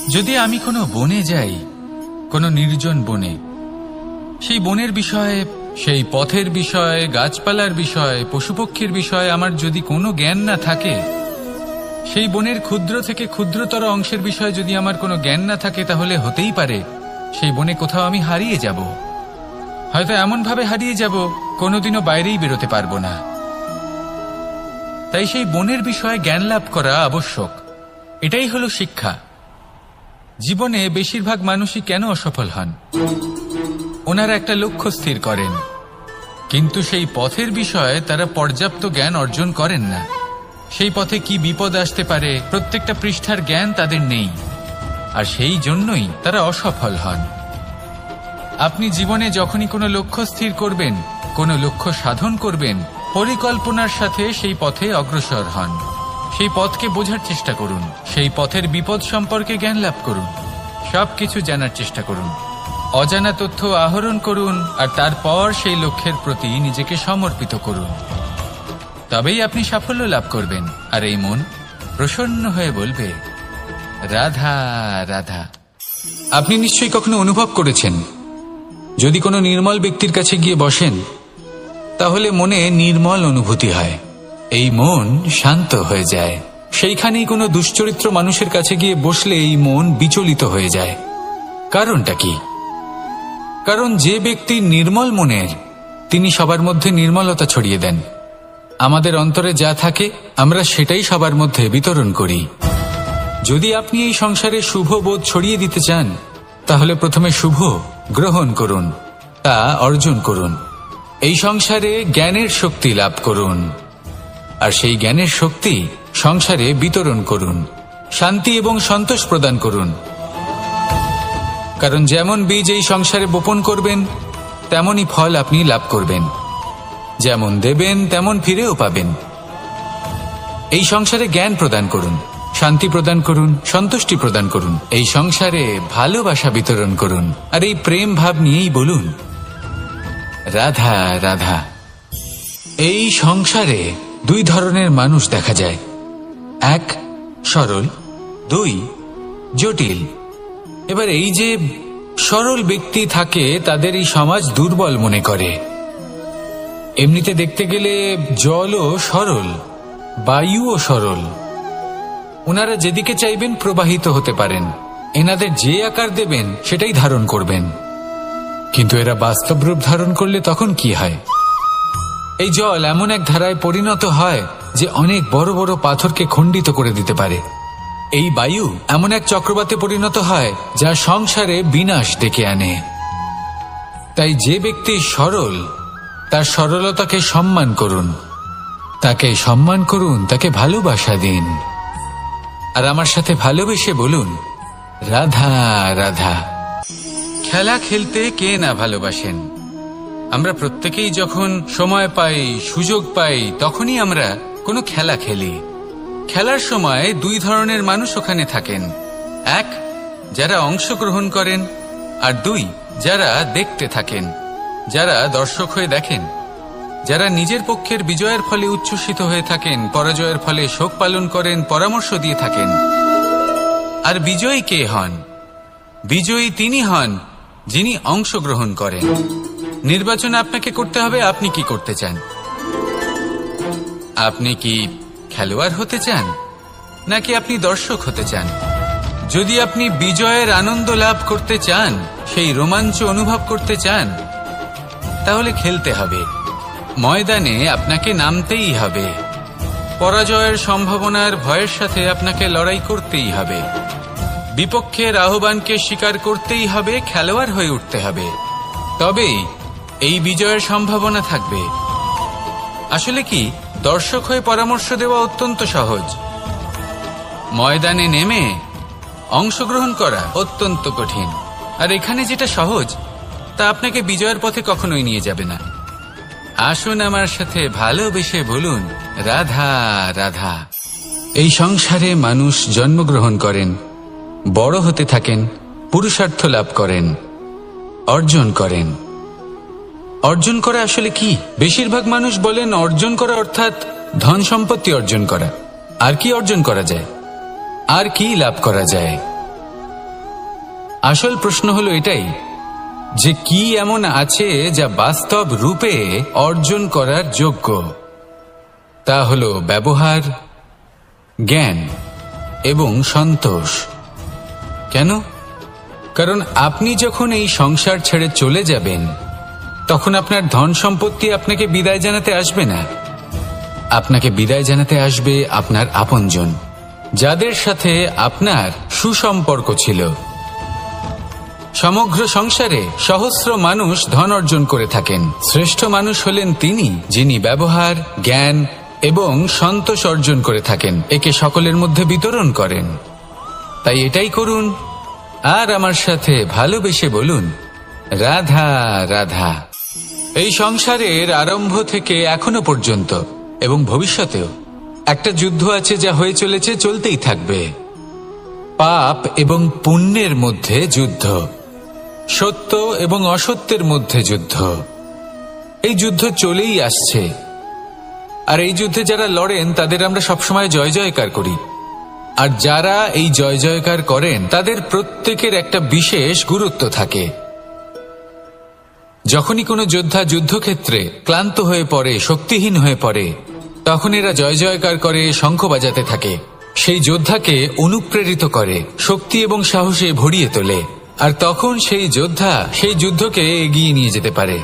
যদি আমি কোনো বনে যাই, কোনো নির্জন বনে, সেই বনের বিষয়ে, সেই পথের বিষয়ে, গাছপালার বিষয়ে, পশুপক্ষীর বিষয়ে আমার যদি কোনো জ্ঞান না থাকে, সেই বনের ক্ষুদ্র থেকে ক্ষুদ্রতর অংশের বিষয়ে যদি আমার কোনো জ্ঞান না থাকে, তাহলে হতেই পারে সেই বনে কোথাও আমি হারিয়ে যাব। হয়তো এমনভাবে হারিয়ে যাব কোনোদিনও বাইরেই বেরোতে পারবো না। তাই সেই বনের বিষয়ে জ্ঞান লাভ করা আবশ্যক। এটাই হলো শিক্ষা। জীবনে বেশিরভাগ মানুষই কেন অসফল হন? ওনারা একটা লক্ষ্য স্থির করেন, কিন্তু সেই পথের বিষয়ে তারা পর্যাপ্ত জ্ঞান অর্জন করেন না। সেই পথে কি বিপদ আসতে পারে প্রত্যেকটা পৃষ্ঠার জ্ঞান তাদের নেই, আর সেই জন্যই তারা অসফল হন। আপনি জীবনে যখনই কোনো লক্ষ্য স্থির করবেন, কোনো লক্ষ্য সাধন করবেন, পরিকল্পনার সাথে সেই পথে অগ্রসর হন। সেই পথকে বোঝার চেষ্টা করুন, সেই পথের বিপদ সম্পর্কে জ্ঞান লাভ করুন, সবকিছু জানার চেষ্টা করুন, অজানা তথ্য আহরণ করুন, আর তারপর সেই লক্ষ্যের প্রতি নিজেকে সমর্পিত করুন। তবেই আপনি সাফল্য লাভ করবেন। আর এই মন প্রসন্ন হয়ে বলবে, রাধা রাধা। আপনি নিশ্চয়ই কখনো অনুভব করেছেন, যদি কোনো নির্মল ব্যক্তির কাছে গিয়ে বসেন, তাহলে মনে নির্মল অনুভূতি হয়, এই মন শান্ত হয়ে যায়। সেইখানেই কোনো দুশ্চরিত্র মানুষের কাছে গিয়ে বসলে এই মন বিচলিত হয়ে যায়। কারণটা কি? কারণ যে ব্যক্তি নির্মল মনের, তিনি সবার মধ্যে নির্মলতা ছড়িয়ে দেন। আমাদের অন্তরে যা থাকে আমরা সেটাই সবার মধ্যে বিতরণ করি। যদি আপনি এই সংসারে শুভ বোধ ছড়িয়ে দিতে চান, তাহলে প্রথমে শুভ গ্রহণ করুন, তা অর্জন করুন। এই সংসারে জ্ঞানের শক্তি লাভ করুন, আর সেই জ্ঞানের শক্তি সংসারে বিতরণ করুন। শান্তি এবং সন্তোষ প্রদান করুন। কারণ যেমন বীজ এই সংসারে বপন করবেন, তেমনই ফল আপনি লাভ করবেন। যেমন দেবেন তেমন ফিরেও পাবেন। এই সংসারে জ্ঞান প্রদান করুন, শান্তি প্রদান করুন, সন্তুষ্টি প্রদান করুন। এই সংসারে ভালোবাসা বিতরণ করুন, আর এই প্রেম ভাব নিয়েই বলুন, রাধা রাধা। এই সংসারে দুই ধরনের মানুষ দেখা যায়, এক সরল, দুই জটিল। এবার এই যে সরল ব্যক্তি থাকে, তাদের এই সমাজ দুর্বল মনে করে। এমনিতে দেখতে গেলে জলও সরল, বায়ুও সরল। ওনারা যেদিকে চাইবেন প্রবাহিত হতে পারেন, এনাদের যে আকার দেবেন সেটাই ধারণ করবেন। কিন্তু এরা বাস্তব রূপ ধারণ করলে তখন কি হয়? এই জল এমন এক ধারায় পরিণত হয় যে অনেক বড় বড় পাথরকে খণ্ডিত করে দিতে পারে। এই বায়ু এমন এক চক্রবাতে পরিণত হয় যা সংসারে বিনাশ ডেকে আনে। তাই যে ব্যক্তি সরল, তার সরলতাকে সম্মান করুন, তাকে সম্মান করুন, তাকে ভালোবাসা দিন। আর আমার সাথে ভালোবেসে বলুন, রাধা রাধা। খেলা খেলতে কে না ভালোবাসেন? আমরা প্রত্যেকেই যখন সময় পাই, সুযোগ পাই, তখনই আমরা কোনো খেলা খেলি। খেলার সময় দুই ধরনের মানুষ ওখানে থাকেন, এক যারা অংশগ্রহণ করেন, আর দুই যারা দেখতে থাকেন, যারা দর্শক হয়ে দেখেন, যারা নিজের পক্ষের বিজয়ের ফলে উচ্ছ্বসিত হয়ে থাকেন, পরাজয়ের ফলে শোক পালন করেন, পরামর্শ দিয়ে থাকেন। আর বিজয়ী কে হন? বিজয়ী তিনি হন যিনি অংশগ্রহণ করেন। নির্বাচন আপনাকে করতে হবে, আপনি কি করতে চান? আপনি কি খেলোয়াড় হতে চান, নাকি আপনি দর্শক হতে চান? যদি আপনি বিজয়ের আনন্দ লাভ করতে চান, সেই রোমাঞ্চ অনুভব করতে চান, তাহলে খেলতে হবে। ময়দানে আপনাকে নামতেই হবে। পরাজয়ের সম্ভাবনার ভয়ের সাথে আপনাকে লড়াই করতেই হবে। বিপক্ষের আহ্বানকে স্বীকার করতেই হবে, খেলোয়াড় হয়ে উঠতে হবে। তবেই এই বিজয়ের সম্ভাবনা থাকবে। আসলে কি, দর্শক হয়ে পরামর্শ দেওয়া অত্যন্ত সহজ, ময়দানে নেমে অংশগ্রহণ করা অত্যন্ত কঠিন। আর এখানে যেটা সহজ, তা আপনাকে বিজয়ের পথে কখনোই নিয়ে যাবে না। আসুন আমার সাথে ভালোবেসে বলুন, রাধা রাধা। এই সংসারে মানুষ জন্মগ্রহণ করেন, বড় হতে থাকেন, পুরুষার্থ লাভ করেন, অর্জন করেন। অর্জন করা আসলে কি? বেশিরভাগ মানুষ বলেন অর্জন করা অর্থাৎ ধন সম্পত্তি অর্জন করা। আর কি অর্জন করা যায়? আর কি লাভ করা যায়? আসল প্রশ্ন হলো এটাই যে কি এমন আছে যা বাস্তব রূপে অর্জন করার যোগ্য। তা হলো ব্যবহার, জ্ঞান এবং সন্তোষ। কেন? কারণ আপনি যখন এই সংসার ছেড়ে চলে যাবেন তখন আপনার ধন সম্পত্তি আপনাকে বিদায় জানাতে আসবে না। আপনাকে বিদায় জানাতে আসবে আপনার আপনজন, যাদের সাথে আপনার সুসম্পর্ক ছিল। সমগ্র সংসারে সহস্র মানুষ ধন অর্জন করে থাকেন। শ্রেষ্ঠ মানুষ হলেন তিনি যিনি ব্যবহার, জ্ঞান এবং সন্তোষ অর্জন করে থাকেন, একে সকলের মধ্যে বিতরণ করেন। তাই এটাই করুন আর আমার সাথে ভালোবেসে বলুন, রাধা রাধা। এই সংসারের আরম্ভ থেকে এখনো পর্যন্ত এবং ভবিষ্যতেও একটা যুদ্ধ আছে যা হয়ে চলেছে, চলতেই থাকবে। পাপ এবং পুণ্যের মধ্যে যুদ্ধ, সত্য এবং অসত্যের মধ্যে যুদ্ধ। এই যুদ্ধ চলেই আসছে, আর এই যুদ্ধে যারা লড়েন তাদের আমরা সবসময় জয় জয়কার করি। আর যারা এই জয় জয়কার করেন তাদের প্রত্যেকের একটা বিশেষ গুরুত্ব থাকে। যখনই কোনো যোদ্ধা যুদ্ধক্ষেত্রে ক্লান্ত হয়ে পড়ে, শক্তিহীন হয়ে পড়ে, তখন এরা জয় জয়কার করে, শঙ্খ বাজাতে থাকে, সেই যোদ্ধাকে অনুপ্রেরিত করে, শক্তি এবং সাহসে ভরিয়ে তোলে। আর তখন সেই যোদ্ধা সেই যুদ্ধকে এগিয়ে নিয়ে যেতে পারে।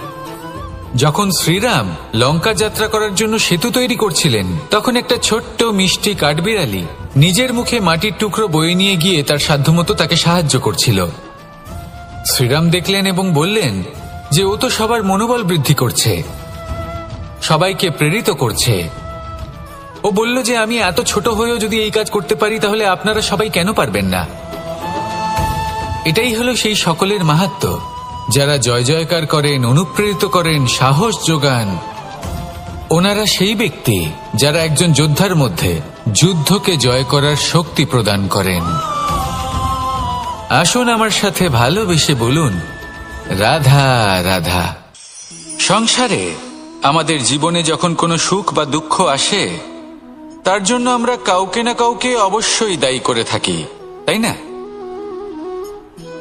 যখন শ্রীরাম লঙ্কা যাত্রা করার জন্য সেতু তৈরি করছিলেন, তখন একটা ছোট্ট মিষ্টি কাঠবিড়ালি নিজের মুখে মাটির টুকরো বয়ে নিয়ে গিয়ে তার সাধ্যমতো তাকে সাহায্য করছিল। শ্রীরাম দেখলেন এবং বললেন যে ও তো সবার মনোবল বৃদ্ধি করছে, সবাইকে প্রেরিত করছে। ও বলল যে আমি এত ছোট হয়েও যদি এই কাজ করতে পারি, তাহলে আপনারা সবাই কেন পারবেন না? এটাই হলো সেই সকলের মাহাত্ম্য, যারা জয় জয়কার করেন, অনুপ্রেরিত করেন, সাহস যোগান। ওনারা সেই ব্যক্তি যারা একজন যোদ্ধার মধ্যে যুদ্ধকে জয় করার শক্তি প্রদান করেন। আসুন আমার সাথে ভালোবেসে বলুন, রাধা রাধা। সংসারে আমাদের জীবনে যখন কোনো সুখ বা দুঃখ আসে, তার জন্য আমরা কাউকে না কাউকে অবশ্যই দায়ী করে থাকি, তাই না?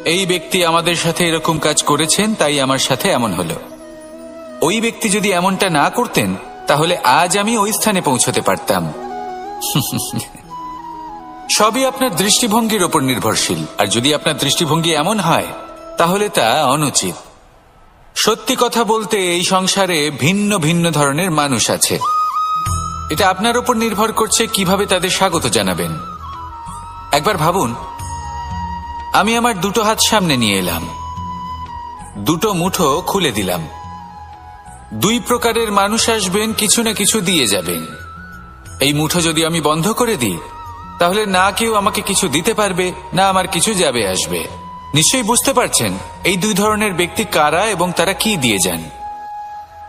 এই ব্যক্তি আমাদের সাথে এরকম কাজ করেছেন, তাই আমার সাথে এমন হলো। ওই ব্যক্তি যদি এমনটা না করতেন, তাহলে আজ আমি ওই স্থানে পৌঁছতে পারতাম। সবই আপনার দৃষ্টিভঙ্গির ওপর নির্ভরশীল। আর যদি আপনার দৃষ্টিভঙ্গি এমন হয়, তাহলে তা অনুচিত। সত্যি কথা বলতে এই সংসারে ভিন্ন ভিন্ন ধরনের মানুষ আছে। এটা আপনার ওপর নির্ভর করছে কিভাবে তাদের স্বাগত জানাবেন। একবার ভাবুন, আমি আমার দুটো হাত সামনে নিয়ে এলাম, দুটো মুঠো খুলে দিলাম। দুই প্রকারের মানুষ আসবেন, কিছু না কিছু দিয়ে যাবেন। এই মুঠো যদি আমি বন্ধ করে দিই, তাহলে না কেউ আমাকে কিছু দিতে পারবে, না আমার কিছু যাবে আসবে। নিশ্চয়ই বুঝতে পারছেন এই দুই ধরনের ব্যক্তি কারা এবং তারা কি দিয়ে যান।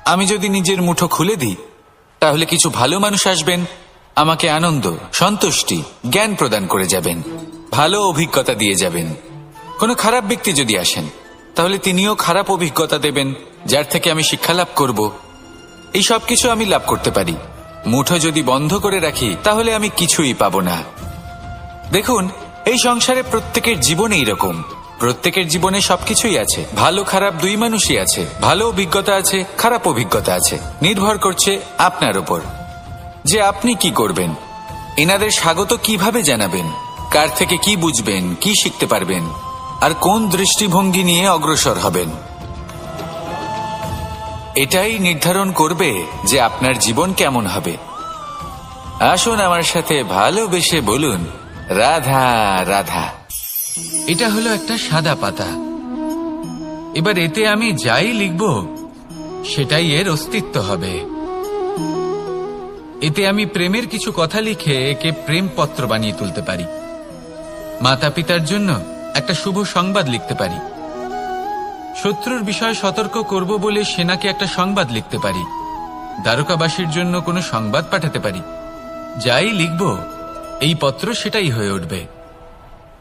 আমি যদি নিজের মুঠো খুলে দিই, তাহলে কিছু ভালো মানুষ আসবেন, আমাকে আনন্দ, সন্তুষ্টি, জ্ঞান প্রদান করে যাবেন, ভালো অভিজ্ঞতা দিয়ে যাবেন। কোনো খারাপ ব্যক্তি যদি আসেন, তাহলে তিনিও খারাপ অভিজ্ঞতা দেবেন, যার থেকে আমি শিক্ষা লাভ করব। এই সব কিছু আমি লাভ করতে পারি। মুঠো যদি বন্ধ করে রাখি, তাহলে আমি কিছুই পাবো না। দেখুন, এই সংসারে প্রত্যেকের জীবনে এইরকম। প্রত্যেকের জীবনে সবকিছুই আছে, ভালো খারাপ দুই মানুষই আছে, ভালো অভিজ্ঞতা আছে, খারাপ অভিজ্ঞতা আছে। নির্ভর করছে আপনার উপর যে আপনি কি করবেন, এনাদের স্বাগত কিভাবে জানাবেন, কার থেকে কি বুঝবেন, কি শিখতে পারবেন, আর কোন দৃষ্টিভঙ্গি নিয়ে অগ্রসর হবেন। এটাই নির্ধারণ করবে যে আপনার জীবন কেমন হবে। আসুন আমার সাথে ভালোবেসে বলুন, রাধা রাধা। এটা হলো একটা সাদা পাতা। এবার এতে আমি যাই লিখব, সেটাই এর অস্তিত্ব হবে। এতে আমি প্রেমের কিছু কথা লিখে একে প্রেমপত্র বানিয়ে তুলতে পারি। মাতা পিতার জন্য একটা শুভ সংবাদ লিখতে পারি। শত্রুর বিষয়ে সতর্ক করব বলে সেনাকে একটা সংবাদ লিখতে পারি। দ্বারকাবাসীর জন্য কোনো সংবাদ পাঠাতে পারি। যাই লিখব, এই পত্র সেটাই হয়ে উঠবে।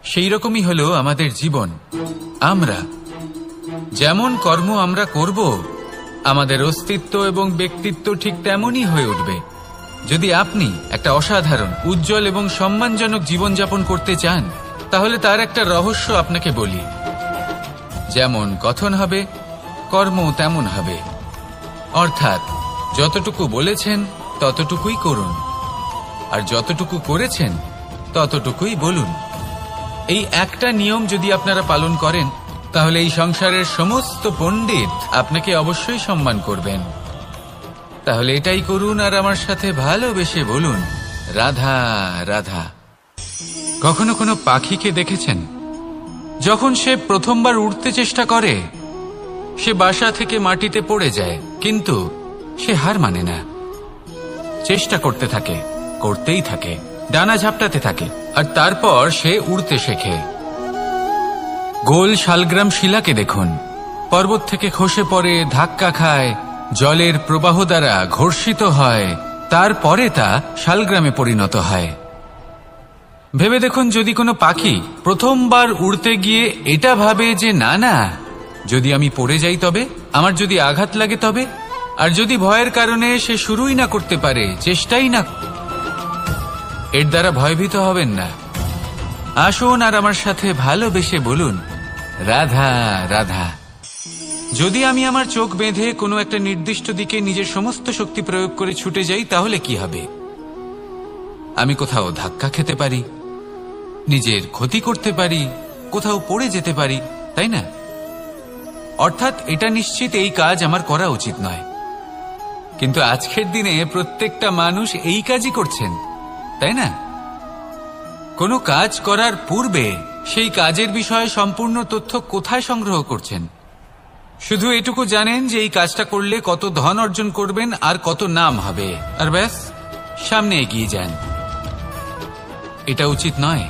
সেই রকমই হলো আমাদের জীবন। আমরা যেমন কর্ম আমরা করব, আমাদের অস্তিত্ব এবং ব্যক্তিত্ব ঠিক তেমনই হয়ে উঠবে। যদি আপনি একটা অসাধারণ, উজ্জ্বল এবং সম্মানজনক জীবনযাপন করতে চান, তাহলে তার একটা রহস্য আপনাকে বলি। যেমন কথন হবে, কর্ম তেমন হবে। অর্থাৎ যতটুকু বলেছেন ততটুকুই করুন, আর যতটুকু করেছেন ততটুকুই বলুন। এই একটা নিয়ম যদি আপনারা পালন করেন, তাহলে এই সংসারের সমস্ত পণ্ডিত আপনাকে অবশ্যই সম্মান করবেন। তাহলে এটাই করুন আর আমার সাথে ভালোবেসে বলুন, রাধা রাধা। কখনো কোনো পাখিকে দেখেছেন? যখন সে প্রথমবার উড়তে চেষ্টা করে, সে বাসা থেকে মাটিতে পড়ে যায়, কিন্তু সে হার মানে না, চেষ্টা করতে থাকে, করতেই থাকে, ডানা ঝাপটাতে থাকে, আর তারপর সে উড়তে শেখে। গোল শালগ্রাম শিলাকে দেখুন, পর্বত থেকে খসে পড়ে, ধাক্কা খায়, জলের প্রবাহ দ্বারা ঘর্ষিত হয়, তারপরে তা শালগ্রামে পরিণত হয়। ভেবে দেখুন, যদি কোনো পাখি প্রথমবার উড়তে গিয়ে এটা ভাবে যে না না, যদি আমি পড়ে যাই তবে, আমার যদি আঘাত লাগে তবে, আর যদি ভয়ের কারণে সে শুরুই না করতে পারে, চেষ্টাই না, এর দ্বারা ভয়ভীত হবেন না। আসুন আর আমার সাথে ভালোবেসে বলুন, রাধা রাধা। যদি আমি আমার চোখ বেঁধে কোনো একটা নির্দিষ্ট দিকে নিজের সমস্ত শক্তি প্রয়োগ করে ছুটে যাই, তাহলে কি হবে? আমি কোথাও ধাক্কা খেতে পারি, নিজের ক্ষতি করতে পারি, কোথাও পড়ে যেতে পারি, তাই না? অর্থাৎ এটা নিশ্চিত এই কাজ আমার করা উচিত নয়। কিন্তু আজকের দিনে প্রত্যেকটা মানুষ এই কাজই করছেন, তাই না? কোনো কাজ করার পূর্বে সেই কাজের বিষয়ে সম্পূর্ণ তথ্য কোথায় সংগ্রহ করছেন? শুধু এটুকু জানেন যে এই কাজটা করলে কত ধন অর্জন করবেন আর কত নাম হবে, আর ব্যাস সামনে এগিয়ে যান। এটা উচিত নয়।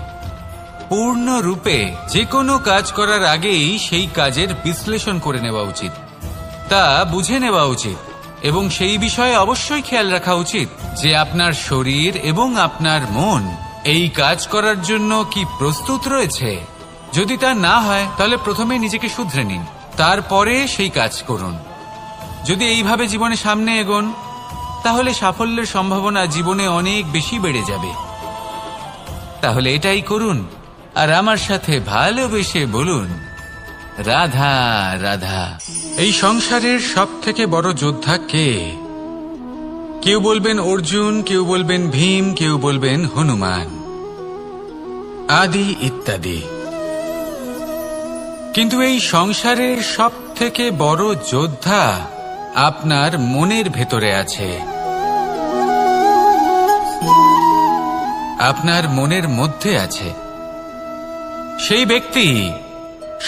পূর্ণরূপে যে কোনো কাজ করার আগেই সেই কাজের বিশ্লেষণ করে নেওয়া উচিত, তা বুঝে নেওয়া উচিত, এবং সেই বিষয়ে অবশ্যই খেয়াল রাখা উচিত যে আপনার শরীর এবং আপনার মন এই কাজ করার জন্য কি প্রস্তুত রয়েছে। যদি তা না হয়, তাহলে প্রথমে নিজেকে শুধরে নিন, তারপরে সেই কাজ করুন। যদি এইভাবে জীবনে সামনে এগোন, তাহলে সাফল্যের সম্ভাবনা জীবনে অনেক বেশি বেড়ে যাবে। তাহলে এটাই করুন আর আমার সাথে ভালোবেসে বলুন, রাধা রাধা। এই সংসারের সব থেকে বড় যোদ্ধা কে? কেউ বলবেন অর্জুন, কেউ বলবেন ভীম, কেউ বলবেন হনুমান, আদি ইত্যাদি। কিন্তু এই সংসারের সব থেকে বড় যোদ্ধা আপনার মনের ভেতরে আছে, আপনার মনের মধ্যে আছে। সেই ব্যক্তি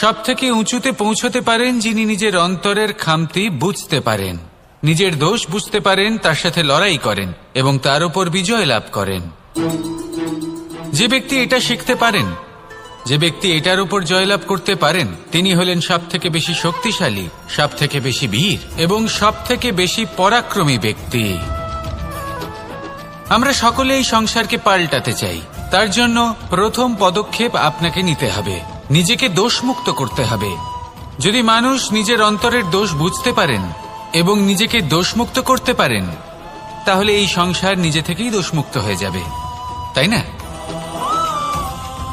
সব থেকে উঁচুতে পৌঁছতে পারেন যিনি নিজের অন্তরের খামতি বুঝতে পারেন, নিজের দোষ বুঝতে পারেন, তার সাথে লড়াই করেন এবং তার উপর বিজয় লাভ করেন। যে ব্যক্তি এটা শিখতে পারেন, যে ব্যক্তি এটার উপর জয়লাভ করতে পারেন, তিনি হলেন সব থেকে বেশি শক্তিশালী, সব থেকে বেশি বীর এবং সব থেকে বেশি পরাক্রমী ব্যক্তি। আমরা সকলে এই সংসারকে পাল্টাতে চাই। তার জন্য প্রথম পদক্ষেপ আপনাকে নিতে হবে, নিজেকে দোষমুক্ত করতে হবে। যদি মানুষ নিজের অন্তরের দোষ বুঝতে পারেন এবং নিজেকে দোষমুক্ত করতে পারেন, তাহলে এই সংসার নিজে থেকেই দোষমুক্ত হয়ে যাবে, তাই না?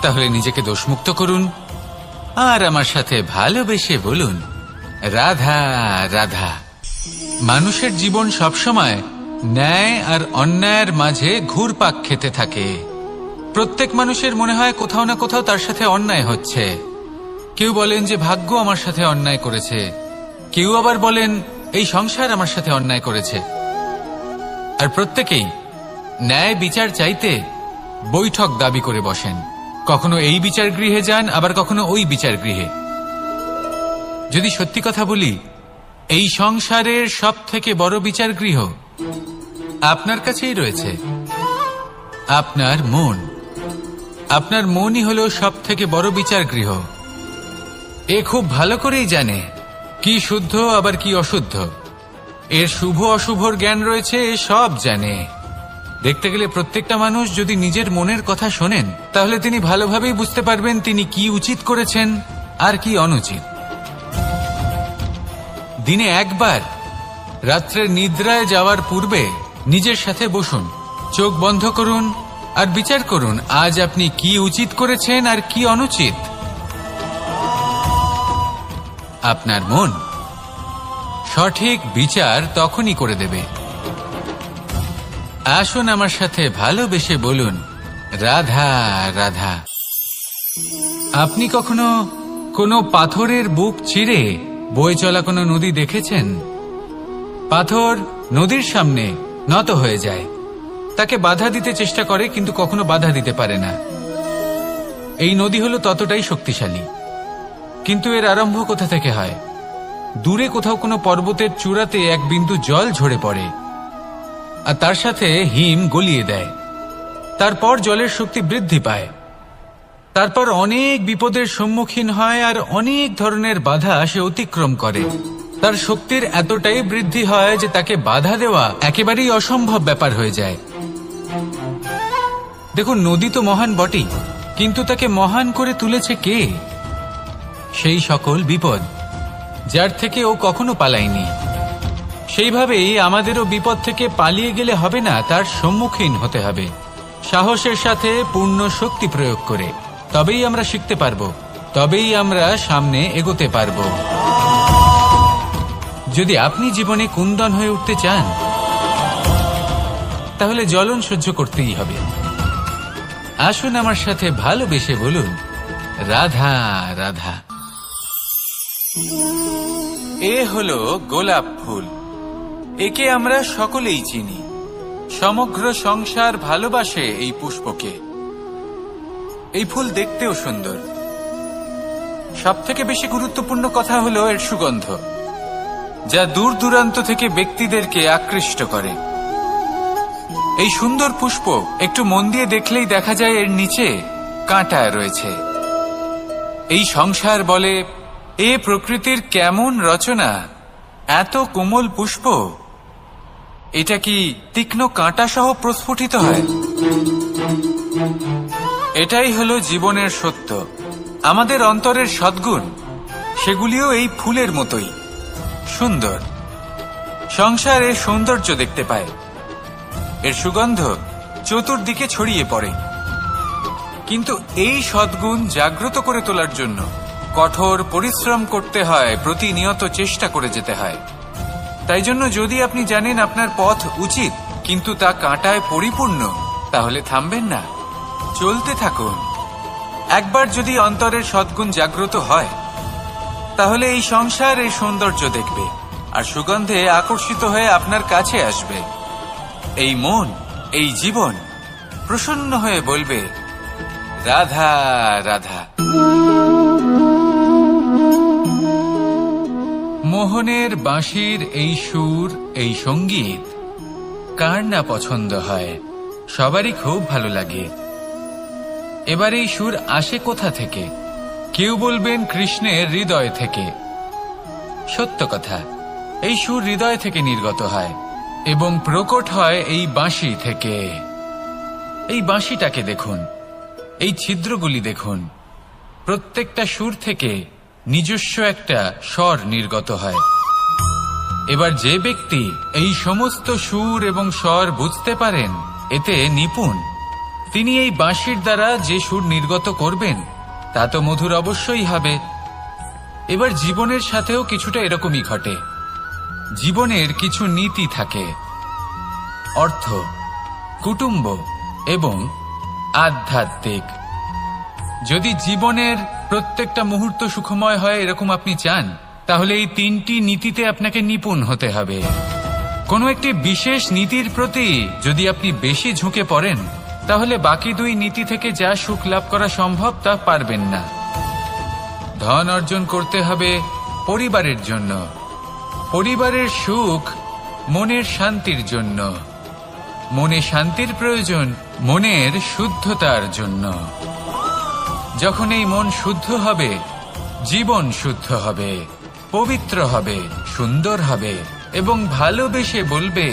তাহলে নিজেকে দোষমুক্ত করুন আর আমার সাথে ভালোবেসে বলুন, রাধা রাধা। মানুষের জীবন সবসময় ন্যায় আর অন্যায়ের মাঝে ঘুরপাক খেতে থাকে। প্রত্যেক মানুষের মনে হয় কোথাও না কোথাও তার সাথে অন্যায় হচ্ছে। কেউ বলেন যে ভাগ্য আমার সাথে অন্যায় করেছে, কেউ আবার বলেন এই সংসার আমার সাথে অন্যায় করেছে। আর প্রত্যেকেই ন্যায় বিচার চাইতে বৈঠক দাবি করে বসেন। কখনো এই বিচার গৃহে যান, আবার কখনো ওই বিচার গৃহে। যদি সত্যি কথা বলি, এই সংসারের সব থেকে বড় বিচার গৃহ আপনার কাছেই রয়েছে, আপনার মন। আপনার মনই হলো সব থেকে বড় বিচার গৃহ। এ খুব ভালো করেই জানে কি শুদ্ধ আবার কি অশুদ্ধ, এর শুভ অশুভর জ্ঞান রয়েছে, এ সব জানে। দেখতে গেলে প্রত্যেকটা মানুষ যদি নিজের মনের কথা শোনেন, তাহলে তিনি ভালোভাবেই বুঝতে পারবেন তিনি কি উচিত করেছেন আর কি অনুচিত। দিনে একবার রাত্রের নিদ্রায় যাওয়ার পূর্বে নিজের সাথে বসুন, চোখ বন্ধ করুন আর বিচার করুন আজ আপনি কি উচিত করেছেন আর কি অনুচিত। আপনার মন সঠিক বিচার তখনই করে দেবে। আসুন আমার সাথে ভালোবেসে বলুন, রাধা রাধা। আপনি কখনো কোনো পাথরের বুক চিরে বয়ে চলা কোনো নদী দেখেছেন? পাথর নদীর সামনে নত হয়ে যায়, তাকে বাধা দিতে চেষ্টা করে কিন্তু কখনো বাধা দিতে পারে না। এই নদী হলো ততটাই শক্তিশালী, কিন্তু এর আরম্ভ কোথা থেকে হয়? দূরে কোথাও কোনো পর্বতের চূড়াতে এক বিন্দু জল ঝরে পড়ে আর তার সাথে হিম গলিয়ে দেয়। তারপর জলের শক্তি বৃদ্ধি পায়, তারপর অনেক বিপদের সম্মুখীন হয় আর অনেক ধরনের বাধা সে অতিক্রম করে। তার শক্তির এতটাই বৃদ্ধি হয় যে তাকে বাধা দেওয়া একেবারেই অসম্ভব ব্যাপার হয়ে যায়। দেখুন, নদী তো মহান বটেই, কিন্তু তাকে মহান করে তুলেছে কে? সেই সকল বিপদ যার থেকে ও কখনো পালায়নি। সেইভাবেই আমাদেরও বিপদ থেকে পালিয়ে গেলে হবে না, তার সম্মুখীন হতে হবে সাহসের সাথে, পূর্ণ শক্তি প্রয়োগ করে। তবেই আমরা শিখতে পারবো, তবেই আমরা সামনে এগোতে পারবো। যদি আপনি জীবনে কুন্দন হয়ে উঠতে চান, তাহলে জ্বলন সহ্য করতেই হবে। আসুন আমার সাথে ভালোবেসে বলুন, রাধা রাধা। এ হলো গোলাপ ফুল। একে আমরা সকলেই চিনি। সমগ্র সংসার ভালোবাসে এই পুষ্পকে। এই ফুল দেখতেও সুন্দর। সবথেকে বেশি গুরুত্বপূর্ণ কথা হলো এর সুগন্ধ, যা দূর দূরান্ত থেকে ব্যক্তিদেরকে আকৃষ্ট করে। এই সুন্দর পুষ্প একটু মন দিয়ে দেখলেই দেখা যায় এর নিচে কাঁটা রয়েছে। এই সংসার বলে, এ প্রকৃতির কেমন রচনা, এত কোমল পুষ্প, এটা কি তীক্ষ্ণ কাঁটা সহ প্রস্ফুটিত হয়? এটাই হলো জীবনের সত্য। আমাদের অন্তরের সদ্গুণ, সেগুলিও এই ফুলের মতোই সুন্দর। সংসার এর সৌন্দর্য দেখতে পায়, এর সুগন্ধ চতুর্দিকে ছড়িয়ে পড়ে। কিন্তু এই সদ্গুণ জাগ্রত করে তোলার জন্য কঠোর পরিশ্রম করতে হয়, প্রতিনিয়ত চেষ্টা করে যেতে হয়। তাই জন্য যদি আপনি জানেন আপনার পথ উচিত কিন্তু তা কাঁটায় পরিপূর্ণ, তাহলে থামবেন না, চলতে থাকুন। একবার যদি অন্তরের সদ্গুণ জাগ্রত হয়, তাহলে এই সংসার এই সৌন্দর্য দেখবে আর সুগন্ধে আকর্ষিত হয়ে আপনার কাছে আসবে। এই মন, এই জীবন প্রসন্ন হয়ে বলবে, রাধা রাধা। মোহনের বাঁশির এই সুর, এই সঙ্গীত কার না পছন্দ হয়? সবারই খুব ভালো লাগে। এবার এই সুর আসে কোথা থেকে? কেউ বলবেন কৃষ্ণের হৃদয় থেকে। সত্য কথা, এই সুর হৃদয় থেকে নির্গত হয় এবং প্রকট হয় এই বাঁশি থেকে। এই বাঁশিটাকে দেখুন, এই ছিদ্রগুলি দেখুন, প্রত্যেকটা সুর থেকে নিজস্ব একটা স্বর নির্গত হয়। এবার যে ব্যক্তি এই সমস্ত সুর এবং স্বর বুঝতে পারেন, এতে নিপুণ, তিনি এই বাঁশির দ্বারা যে সুর নির্গত করবেন তা তো মধুর অবশ্যই হবে। এবার জীবনের সাথেও কিছুটা এরকমই ঘটে। জীবনের কিছু নীতি থাকে, অর্থ, কুটুম্ব এবং আধ্যাত্মিক। যদি জীবনের প্রত্যেকটা মুহূর্ত সুখময় হয় এরকম আপনি চান, তাহলে এই তিনটি নীতিতে আপনাকে নিপুণ হতে হবে। কোনো একটি বিশেষ নীতির প্রতি যদি আপনি বেশি ঝুঁকে পড়েন, তাহলে বাকি দুই নীতি থেকে যা সুখ লাভ করা সম্ভব তা পারবেন না। ধন অর্জন করতে হবে পরিবারের জন্য, পরিবারের সুখ মনের শান্তির জন্য, মনে শান্তির প্রয়োজন মনের শুদ্ধতার জন্য। যখন এই মন শুদ্ধ হবে, জীবন শুদ্ধ হবে, পবিত্র হবে, সুন্দর হবে এবং ভালোবেসে বলবে,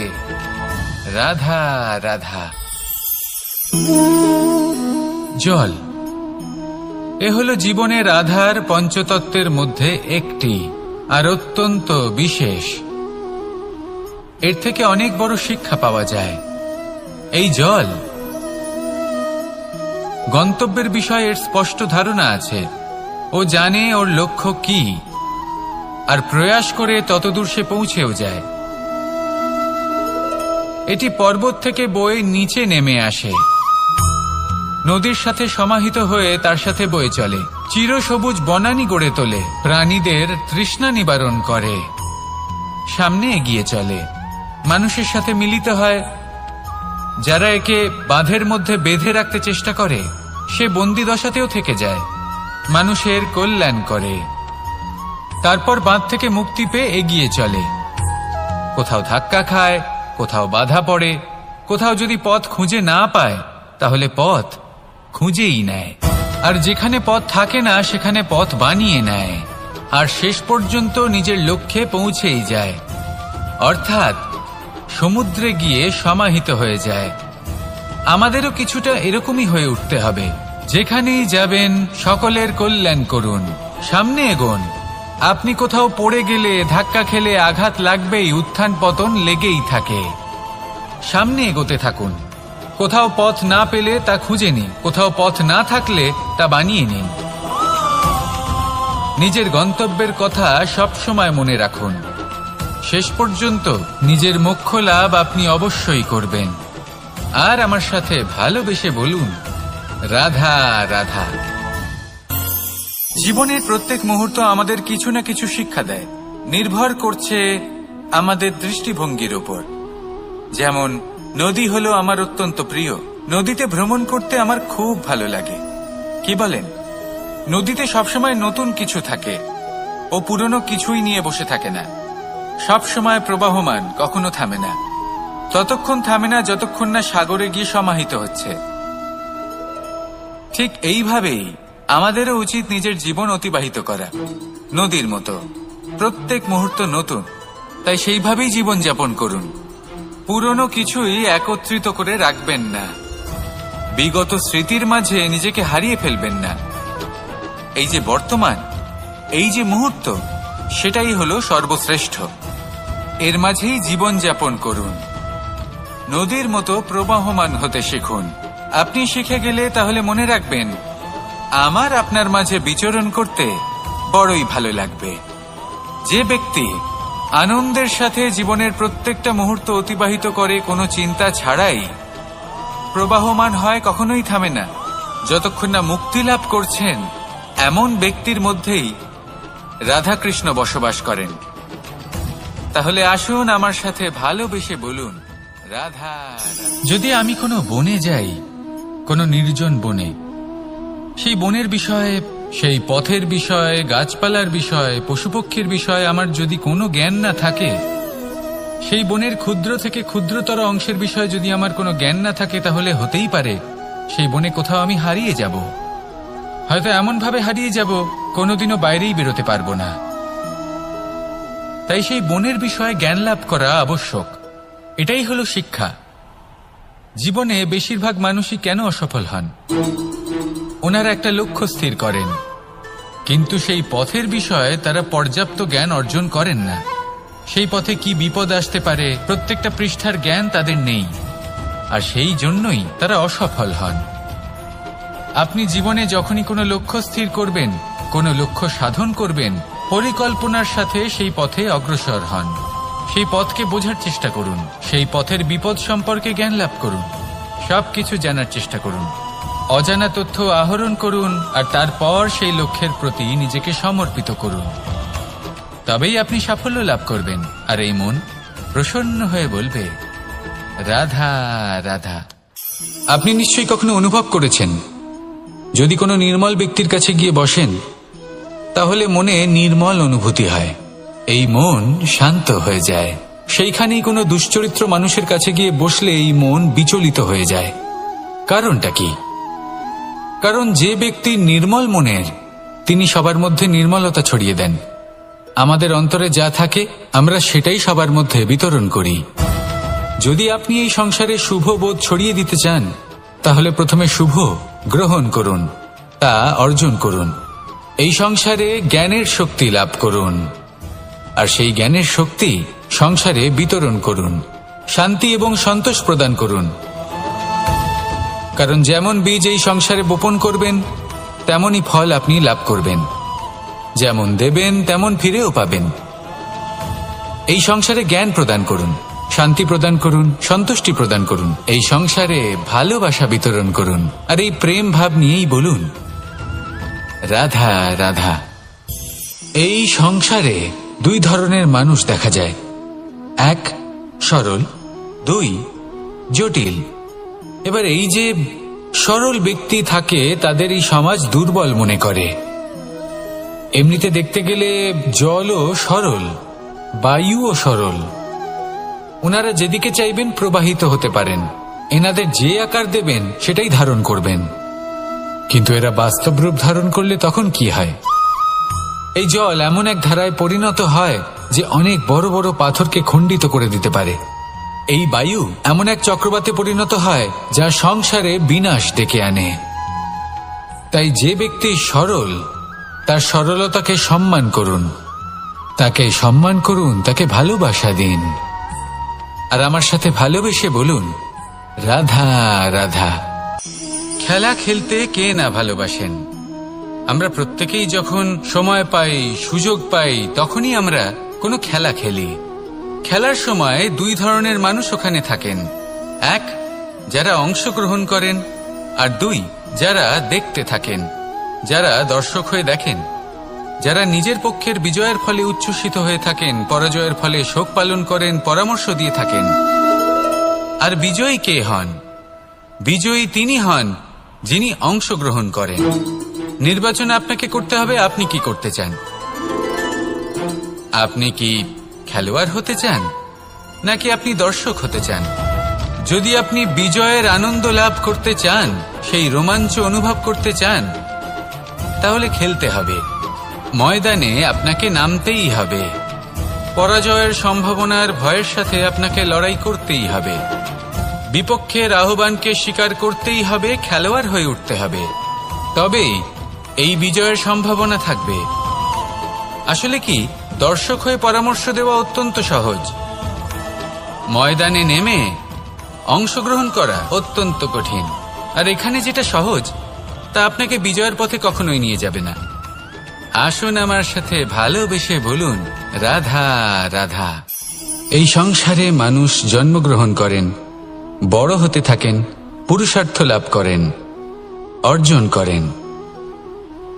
রাধা রাধা। জল, এ হলো জীবনের আধার, পঞ্চতত্ত্বের মধ্যে একটি, আর অত্যন্ত বিশেষ। এর থেকে অনেক বড় শিক্ষা পাওয়া যায়। এই জল, গন্তব্যের বিষয়ে এর স্পষ্ট ধারণা আছে। ও জানে ওর লক্ষ্য কি। আর প্রয়াস করে ততদূর সে পৌঁছেও যায়। এটি পর্বত থেকে বয়ে নিচে নেমে আসে, নদীর সাথে সমাহিত হয়ে তার সাথে বয়ে চলে, চিরসবুজ বনানী গড়ে তোলে, প্রাণীদের তৃষ্ণা নিবারণ করে, সামনে এগিয়ে চলে, মানুষের সাথে মিলিত হয়। যারা একে বাঁধের মধ্যে বেঁধে রাখতে চেষ্টা করে সে বন্দি দশাতেও থেকে যায়, মানুষের কল্যাণ করে। তারপর বাঁধ থেকে মুক্তি পেয়ে এগিয়ে চলে, কোথাও ধাক্কা খায়, কোথাও বাধা পড়ে, কোথাও যদি পথ খুঁজে না পায় তাহলে পথ খুঁজেই নেয়, আর যেখানে পথ থাকে না সেখানে পথ বানিয়ে নেয়, আর শেষ পর্যন্ত নিজের লক্ষ্যে পৌঁছেই যায়, অর্থাৎ সমুদ্রে গিয়ে সমাহিত হয়ে যায়। আমাদেরও কিছুটা এরকমই হয়ে উঠতে হবে। যেখানেই যাবেন সকলের কল্যাণ করুন, সামনে এগোন। আপনি কোথাও পড়ে গেলে, ধাক্কা খেলে আঘাত লাগবেই, উত্থান পতন লেগেই থাকে। সামনে এগোতে থাকুন। কোথাও পথ না পেলে তা খুঁজে নিন, কোথাও পথ না থাকলে তা বানিয়ে নিন। নিজের গন্তব্যের কথা সব সময় মনে রাখুন। শেষ পর্যন্ত নিজের মোক্ষ লাভ আপনি অবশ্যই করবেন। আর আমার সাথে ভালোবেসে বলুন, রাধা রাধা। জীবনের প্রত্যেক মুহূর্ত আমাদের কিছু না কিছু শিক্ষা দেয়, নির্ভর করছে আমাদের দৃষ্টিভঙ্গির উপর। যেমন নদী হলো আমার অত্যন্ত প্রিয়, নদীতে ভ্রমণ করতে আমার খুব ভালো লাগে। কি বলেন? নদীতে সবসময় নতুন কিছু থাকে, ও পুরনো কিছুই নিয়ে বসে থাকে না, সব সময় প্রবাহমান, কখনো থামে না। ততক্ষণ থামে না যতক্ষণ না সাগরে গিয়ে সমাহিত হচ্ছে। ঠিক এইভাবেই আমাদেরও উচিত নিজের জীবন অতিবাহিত করা, নদীর মতো। প্রত্যেক মুহূর্ত নতুন, তাই সেইভাবেই জীবন যাপন করুন। পুরনো কিছুই একত্রিত করে রাখবেন না, বিগত স্মৃতির মাঝে নিজেকে হারিয়ে ফেলবেন না। এই যে বর্তমান, এই যে মুহূর্ত, সেটাই হলো সর্বশ্রেষ্ঠ। এর মাঝেই জীবন যাপন করুন, নদীর মতো প্রবাহমান হতে শিখুন। আপনি শিখে গেলে তাহলে মনে রাখবেন, আমার আপনার মাঝে বিচরণ করতে বড়ই ভালো লাগবে। যে ব্যক্তি আনন্দের সাথে জীবনের প্রত্যেকটা মুহূর্ত অতিবাহিত করে কোনো চিন্তা ছাড়াই, প্রবাহমান হয়, কখনোই থামে না, যতক্ষণ না মুক্তি লাভ করছেন, এমন ব্যক্তির মধ্যেই রাধাকৃষ্ণ বসবাস করেন। তাহলে আসুন আমার সাথে ভালোবেসে বলুন, রাধা। যদি আমি কোনো বনে যাই, কোনো নির্জন বনে, সেই বনের বিষয়ে, সেই পথের বিষয়ে, গাছপালার বিষয়ে, পশুপক্ষীর বিষয়ে আমার যদি কোনো জ্ঞান না থাকে, সেই বনের ক্ষুদ্র থেকে ক্ষুদ্রতর অংশের বিষয়ে যদি আমার কোনো জ্ঞান না থাকে, তাহলে হতেই পারে সেই বনে কোথাও আমি হারিয়ে যাব। হয়তো এমনভাবে হারিয়ে যাব কোনোদিনও বাইরেই বেরোতে পারবো না। তাই সেই বনের বিষয়ে জ্ঞান লাভ করা আবশ্যক। এটাই হলো শিক্ষা। জীবনে বেশিরভাগ মানুষই কেন অসফল হন? ওনারা একটা লক্ষ্য স্থির করেন, কিন্তু সেই পথের বিষয়ে তারা পর্যাপ্ত জ্ঞান অর্জন করেন না। সেই পথে কি বিপদ আসতে পারে প্রত্যেকটা পৃষ্ঠার জ্ঞান তাদের নেই, আর সেই জন্যই তারা অসফল হন। আপনি জীবনে যখনই কোনো লক্ষ্য স্থির করবেন, কোনো লক্ষ্য সাধন করবেন, পরিকল্পনার সাথে সেই পথে অগ্রসর হন। সেই পথকে বোঝার চেষ্টা করুন, সেই পথের বিপদ সম্পর্কে জ্ঞান লাভ করুন, সবকিছু জানার চেষ্টা করুন, অজানা তথ্য আহরণ করুন, আর তারপর সেই লক্ষ্যের প্রতি নিজেকে সমর্পিত করুন। তবেই আপনি সাফল্য লাভ করবেন, আর এই মন প্রসন্ন হয়ে বলবে, রাধা রাধা। আপনি নিশ্চয়ই কখনো অনুভব করেছেন, যদি কোনো নির্মল ব্যক্তির কাছে গিয়ে বসেন, তাহলে মনে নির্মল অনুভূতি হয়, এই মন শান্ত হয়ে যায়। সেইখানেই কোনো দুশ্চরিত্র মানুষের কাছে গিয়ে বসলে এই মন বিচলিত হয়ে যায়। কারণটা কি? কারণ যে ব্যক্তি নির্মল মনের, তিনি সবার মধ্যে নির্মলতা ছড়িয়ে দেন। আমাদের অন্তরে যা থাকে আমরা সেটাই সবার মধ্যে বিতরণ করি। যদি আপনি এই সংসারে শুভ বোধ ছড়িয়ে দিতে চান, তাহলে প্রথমে শুভ গ্রহণ করুন, তা অর্জন করুন। এই সংসারে জ্ঞানের শক্তি লাভ করুন, আর সেই জ্ঞানের শক্তি সংসারে বিতরণ করুন। শান্তি এবং সন্তোষ প্রদান করুন। কারণ যেমন বীজ এই সংসারে বপন করবেন, তেমনই ফল আপনি লাভ করবেন। যেমন দেবেন তেমন ফিরেও পাবেন। এই সংসারে জ্ঞান প্রদান করুন, শান্তি প্রদান করুন, সন্তুষ্টি প্রদান করুন, এই সংসারে ভালোবাসা বিতরণ করুন, আর এই প্রেম ভাব নিয়েই বলুন রাধা রাধা। এই সংসারে দুই ধরনের মানুষ দেখা যায়, এক সরল, দুই জটিল। এবার এই যে সরল ব্যক্তি থাকে তাদের এই সমাজ দুর্বল মনে করে। এমনিতে দেখতে গেলে জলও সরল, বায়ুও সরল, ওনারা যেদিকে চাইবেন প্রবাহিত হতে পারেন, এনাদের যে আকার দেবেন সেটাই ধারণ করবেন। কিন্তু এরা বাস্তব রূপ ধারণ করলে তখন কি হয়? এই জল এমন এক ধারায় পরিণত হয় যে অনেক বড় বড় পাথরকে খণ্ডিত করে দিতে পারে। এই বায়ু এমন এক চক্রবাতে পরিণত হয় যা সংসারে বিনাশ ডেকে আনে। তাই যে ব্যক্তি সরল তার সরলতাকে সম্মান করুন, তাকে সম্মান করুন, তাকে ভালোবাসা দিন, আর আমার সাথে ভালোবেসে বলুন রাধা রাধা। খেলা খেলতে কে না ভালোবাসেন? আমরা প্রত্যেকেই যখন সময় পাই, সুযোগ পাই, তখনই আমরা কোনো খেলা খেলি। খেলার সময় দুই ধরনের মানুষ ওখানে থাকেন, এক যারা অংশগ্রহণ করেন, আর দুই যারা দেখতে থাকেন, যারা দর্শক হয়ে দেখেন, যারা নিজের পক্ষের বিজয়ের ফলে উচ্ছ্বসিত হয়ে থাকেন, পরাজয়ের ফলে শোক পালন করেন, পরামর্শ দিয়ে থাকেন। আর বিজয়ী কে হন? বিজয়ী তিনি হন যিনি অংশগ্রহণ করেন। নির্বাচন আপনাকে করতে হবে, আপনি কি করতে চান? আপনি কি খেলোয়াড় হতে চান, নাকি আপনি দর্শক হতে চান? যদি আপনি বিজয়ের আনন্দ লাভ করতে চান, সেই রোমাঞ্চ অনুভব করতে চান, তাহলে খেলতে হবে, ময়দানে আপনাকে নামতেই হবে। পরাজয়ের সম্ভাবনার ভয়ের সাথে আপনাকে লড়াই করতেই হবে, বিপক্ষের আহ্বানকে স্বীকার করতেই হবে, খেলোয়াড় হয়ে উঠতে হবে, তবেই এই বিজয়ের সম্ভাবনা থাকবে। আসলে কি, দর্শক হয়ে পরামর্শ দেওয়া অত্যন্ত সহজ, ময়দানে নেমে অংশগ্রহণ করা অত্যন্ত কঠিন। আর এখানে যেটা সহজ তা আপনাকে বিজয়ের পথে কখনোই নিয়ে যাবে না। আসুন আমার সাথে ভালোবেসে বলুন রাধা রাধা। এই সংসারে মানুষ জন্মগ্রহণ করেন, বড় হতে থাকেন, পুরুষার্থ লাভ করেন, অর্জন করেন।